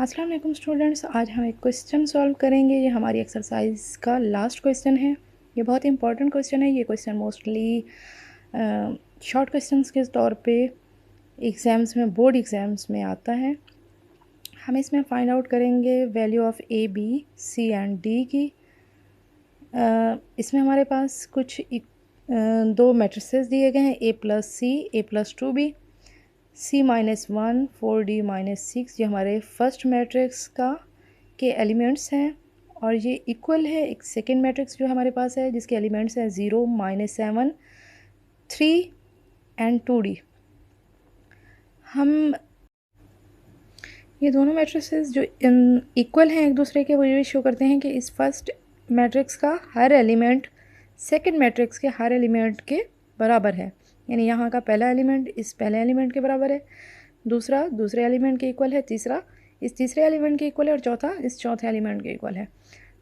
अस्सलाम वालेकुम स्टूडेंट्स, आज हम एक क्वेश्चन सॉल्व करेंगे। ये हमारी एक्सरसाइज का लास्ट क्वेश्चन है। ये बहुत इंपॉर्टेंट क्वेश्चन है। ये क्वेश्चन मोस्टली शॉर्ट क्वेश्चंस के तौर पे एग्ज़ाम्स में, बोर्ड एग्ज़ाम्स में आता है। हम इसमें फाइंड आउट करेंगे value of A, B, C and D की। इसमें हमारे पास कुछ दो मैट्रिसेस दिए गए हैं, A plus C, A plus two B, C -1, 4D -6। ये हमारे फर्स्ट मैट्रिक्स का के एलिमेंट्स हैं और ये इक्वल है एक सेकेंड मैट्रिक्स जो हमारे पास है जिसके एलिमेंट्स हैं 0, -7, 3 एंड 2D। हम ये दोनों मैट्रिसेस जो इक्वल हैं एक दूसरे के, वो ये शो करते हैं कि इस फर्स्ट मैट्रिक्स का हर एलिमेंट सेकेंड मैट्रिक्स के हर एलिमेंट के बराबर है। यानी यहाँ का पहला एलिमेंट इस पहले एलिमेंट के बराबर है, दूसरा दूसरे एलिमेंट के इक्वल है, तीसरा इस तीसरे एलिमेंट के इक्वल है और चौथा इस चौथे एलिमेंट के इक्वल है।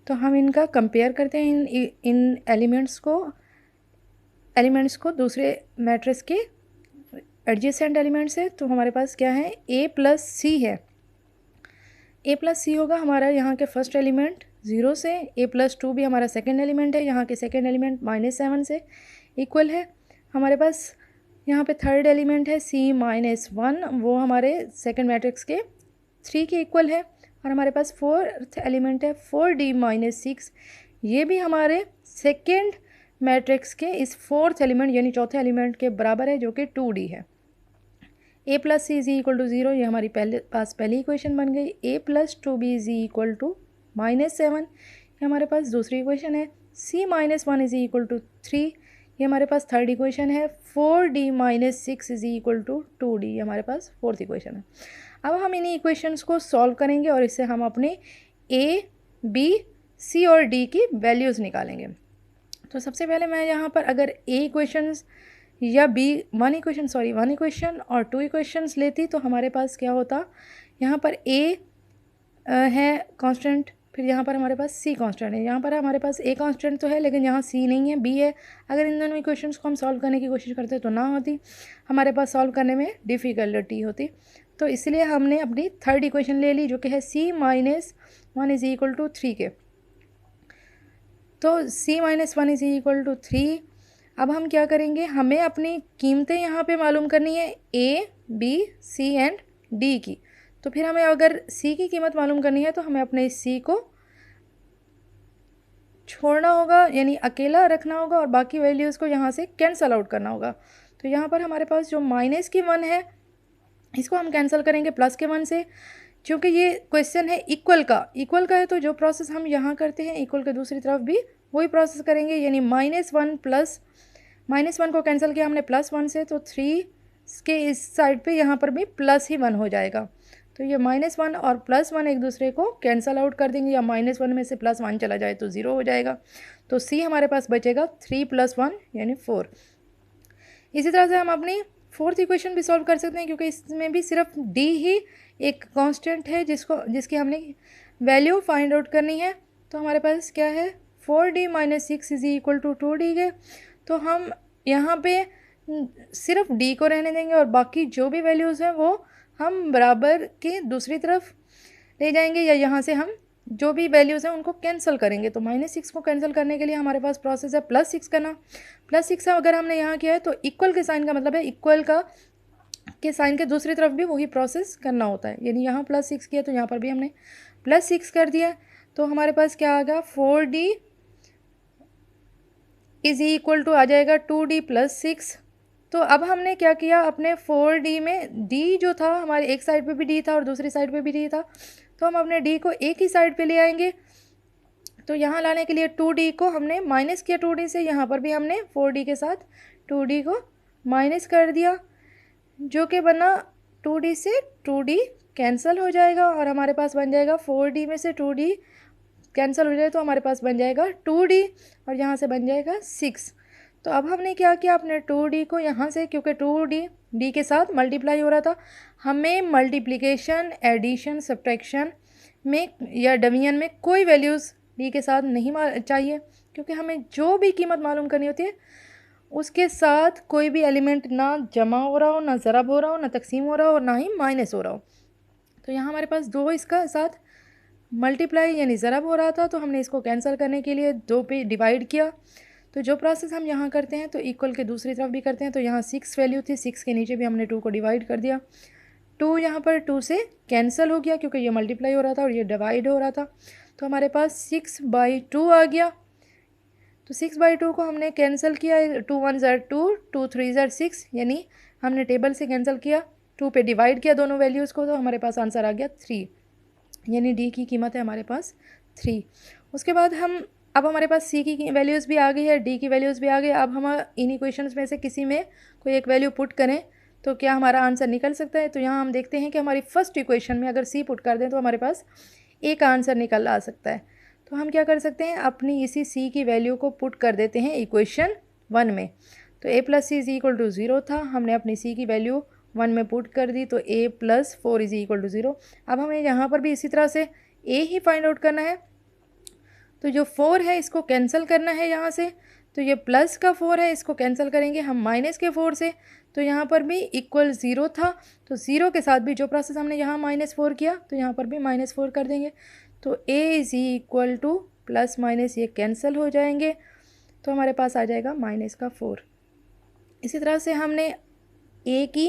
तो हम इनका कंपेयर करते हैं इन एलिमेंट्स को दूसरे मैट्रिक्स के एडजेसेंट एलिमेंट से। तो हमारे पास क्या है, ए प्लस सी है। ए प्लस सी होगा हमारा यहाँ के फर्स्ट एलिमेंट 0 से, ए प्लस 2 भी हमारा सेकेंड एलिमेंट है, यहाँ के सेकेंड एलिमेंट -7 से इक्वल है। हमारे पास यहाँ पे थर्ड एलिमेंट है C -1, वो हमारे सेकेंड मैट्रिक्स के 3 के इक्वल है। और हमारे पास फोर्थ एलिमेंट है 4D -6, ये भी हमारे सेकेंड मैट्रिक्स के इस फोर्थ एलिमेंट यानी चौथे एलिमेंट के बराबर है जो कि 2D है। a plus C is equal to 0, ये हमारी पहली इक्वेशन बन गई। a plus 2b is equal to -7, ये हमारे पास दूसरी इक्वेशन है। C -1 इज इक्वल टू 3, ये हमारे पास थर्ड इक्वेशन है। 4D -6 is equal to 2D, ये हमारे पास फोर्थ इक्वेशन है। अब हम इन्हीं इक्वेशंस को सॉल्व करेंगे और इससे हम अपने A, B, C और D की वैल्यूज़ निकालेंगे। तो सबसे पहले मैं यहाँ पर अगर A इक्वेशंस या वन इक्वेशन और 2 इक्वेशंस लेती तो हमारे पास क्या होता, यहाँ पर A है कांस्टेंट, फिर यहाँ पर हमारे पास C कांस्टेंट है। यहाँ पर हमारे पास A कांस्टेंट तो है लेकिन यहाँ C नहीं है, B है। अगर इन दोनों इक्वेशंस को हम सॉल्व करने की कोशिश करते तो ना होती, हमारे पास सॉल्व करने में डिफ़िकल्टी होती। तो इसलिए हमने अपनी थर्ड इक्वेशन ले ली जो कि है C -1 इज इक्वल टू 3 के। तो C -1 इज इक्वल टू 3। अब हम क्या करेंगे, हमें अपनी कीमतें यहाँ पे मालूम करनी है A, B, C and D की। तो फिर हमें अगर C की कीमत मालूम करनी है तो हमें अपने इस C को छोड़ना होगा, यानी अकेला रखना होगा और बाकी वैल्यूज़ को यहाँ से कैंसल आउट करना होगा। तो यहाँ पर हमारे पास जो -1 है इसको हम कैंसिल करेंगे +1 से, क्योंकि ये क्वेश्चन है इक्वल का है तो जो प्रोसेस हम यहाँ करते हैं इक्वल के दूसरी तरफ भी वही प्रोसेस करेंगे। यानी -1 को कैंसिल किया हमने +1 से, तो 3 के इस साइड पे यहाँ पर भी +1 हो जाएगा। तो ये -1 और +1 एक दूसरे को कैंसल आउट कर देंगे, या -1 में से +1 चला जाए तो 0 हो जाएगा। तो C हमारे पास बचेगा 3 + 1 यानी 4। इसी तरह से हम अपनी फोर्थ इक्वेशन भी सॉल्व कर सकते हैं, क्योंकि इसमें भी सिर्फ D ही एक कांस्टेंट है जिसकी हमने वैल्यू फाइंड आउट करनी है। तो हमारे पास क्या है, 4D -6 is equal to 2D के। तो हम यहाँ पे सिर्फ D को रहने देंगे और बाकी जो भी वैल्यूज़ हैं वो हम बराबर के दूसरी तरफ ले जाएंगे, या यहाँ से हम जो भी वैल्यूज़ हैं उनको कैंसिल करेंगे। तो -6 को कैंसिल करने के लिए हमारे पास प्रोसेस है +6 करना। +6 अगर हमने यहाँ किया है तो इक्वल के साइन का मतलब है इक्वल के साइन के दूसरी तरफ भी वही प्रोसेस करना होता है। यानी यहाँ +6 किया तो यहाँ पर भी हमने +6 कर दिया। तो हमारे पास क्या आ गया, 4D इज इक्वल टू आ जाएगा 2D + 6। तो अब हमने क्या किया, अपने 4D में D जो था हमारे एक साइड पे भी D था और दूसरी साइड पे भी D था, तो हम अपने D को एक ही साइड पे ले आएंगे। तो यहाँ लाने के लिए 2D को हमने माइनस किया 2D से, यहाँ पर भी हमने 4D के साथ 2D को माइनस कर दिया, जो कि बना 2D से 2D कैंसिल हो जाएगा और हमारे पास बन जाएगा 4D में से 2D कैंसिल हो जाए तो हमारे पास बन जाएगा 2D और यहाँ से बन जाएगा 6। तो अब हमने क्या किया, अपने 2D को यहाँ से, क्योंकि 2D D के साथ मल्टीप्लाई हो रहा था, हमें मल्टीप्लिकेशन, एडिशन, सब्ट्रैक्शन में या डिवीजन में कोई वैल्यूज़ D के साथ नहीं चाहिए, क्योंकि हमें जो भी कीमत मालूम करनी होती है उसके साथ कोई भी एलिमेंट ना जमा हो रहा हो, ना ज़रब हो रहा हो, ना तकसीम हो रहा हो और ना ही माइनस हो रहा हो। तो यहाँ हमारे पास 2 इसका साथ मल्टीप्लाई यानी ज़रब हो रहा था, तो हमने इसको कैंसिल करने के लिए 2 पे डिवाइड किया। तो जो प्रोसेस हम यहाँ करते हैं तो इक्वल के दूसरी तरफ भी करते हैं। तो यहाँ 6 वैल्यू थी, 6 के नीचे भी हमने 2 को डिवाइड कर दिया। 2 यहाँ पर 2 से कैंसिल हो गया क्योंकि ये मल्टीप्लाई हो रहा था और ये डिवाइड हो रहा था। तो हमारे पास 6/2 आ गया। तो 6/2 को हमने कैंसिल किया, 2 1 ज़र 2, 2 3 ज़र 6, यानी हमने टेबल से कैंसिल किया, 2 पे डिवाइड किया दोनों वैल्यूज़ को, तो हमारे पास आंसर आ गया 3, यानी डी की कीमत है हमारे पास 3। उसके बाद अब हमारे पास सी की वैल्यूज़ भी आ गई है, डी की वैल्यूज़ भी आ गई। अब हम इन इक्वेशंस में से किसी में कोई एक वैल्यू पुट करें तो क्या हमारा आंसर निकल सकता है। तो यहाँ हम देखते हैं कि हमारी फर्स्ट इक्वेशन में अगर सी पुट कर दें तो हमारे पास ए का आंसर निकल आ सकता है। तो हम क्या कर सकते हैं, अपनी इसी सी की वैल्यू को पुट कर देते हैं इक्वेशन 1 में। तो a + c = 0 था, हमने अपनी सी की वैल्यू 1 में पुट कर दी, तो a + 4 = 0। अब हमें यहाँ पर भी इसी तरह से a ही फाइंड आउट करना है। तो जो 4 है इसको कैंसिल करना है यहाँ से, तो ये प्लस का 4 है, इसको कैंसिल करेंगे हम माइनस के 4 से। तो यहाँ पर भी इक्वल 0 था, तो 0 के साथ भी जो प्रोसेस हमने यहाँ -4 किया तो यहाँ पर भी -4 कर देंगे। तो a = प्लस माइनस ये कैंसिल हो जाएंगे, तो हमारे पास आ जाएगा -4। इसी तरह से हमने a की,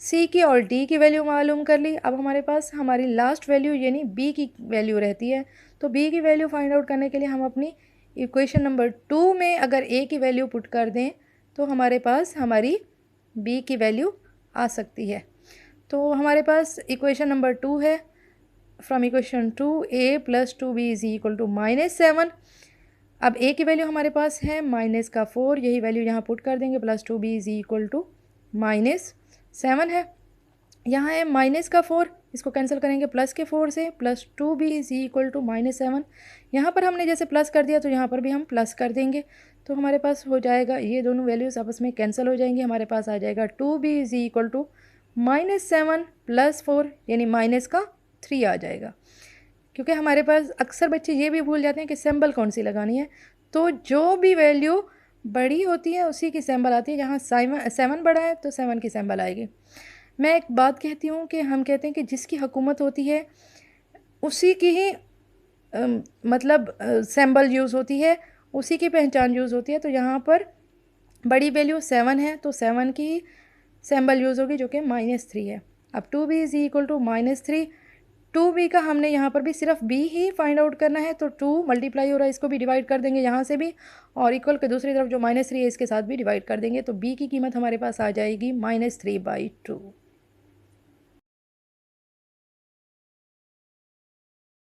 c की और d की वैल्यू मालूम कर ली। अब हमारे पास हमारी लास्ट वैल्यू यानी b की वैल्यू रहती है। तो b की वैल्यू फाइंड आउट करने के लिए हम अपनी इक्वेशन नंबर 2 में अगर a की वैल्यू पुट कर दें तो हमारे पास हमारी b की वैल्यू आ सकती है। तो हमारे पास इक्वेशन नंबर 2 है, फ्रॉम इक्वेशन 2 a + 2b = -7। अब a की वैल्यू हमारे पास है -4, यही वैल्यू यहाँ पुट कर देंगे, + 2b = -7 है। यहाँ है -4, इसको कैंसिल करेंगे प्लस के 4 से, + 2b = -7। यहाँ पर हमने जैसे प्लस कर दिया तो यहाँ पर भी हम प्लस कर देंगे, तो हमारे पास हो जाएगा, ये दोनों वैल्यूज़ आपस में कैंसिल हो जाएंगी। हमारे पास आ जाएगा 2b = -7 + 4 यानी -3 आ जाएगा। क्योंकि हमारे पास अक्सर बच्चे ये भी भूल जाते हैं कि सिंबल कौन सी लगानी है, तो जो भी वैल्यू बड़ी होती है उसी की सिंबल आती है। यहाँ 7 बड़ा है तो 7 की सिंबल आएगी। मैं एक बात कहती हूँ कि हम कहते हैं कि जिसकी हुकूमत होती है उसी की ही मतलब सिंबल यूज़ होती है, उसी की पहचान यूज़ होती है। तो यहाँ पर बड़ी वैल्यू 7 है तो 7 की सिंबल यूज़ होगी जो कि -3 है। अब 2b = -3, 2b का हमने यहाँ पर भी सिर्फ b ही फाइंड आउट करना है, तो 2 मल्टीप्लाई हो रहा है, इसको भी डिवाइड कर देंगे यहाँ से भी, और इक्वल के दूसरी तरफ जो -3 है इसके साथ भी डिवाइड कर देंगे। तो b की कीमत हमारे पास आ जाएगी -3/2।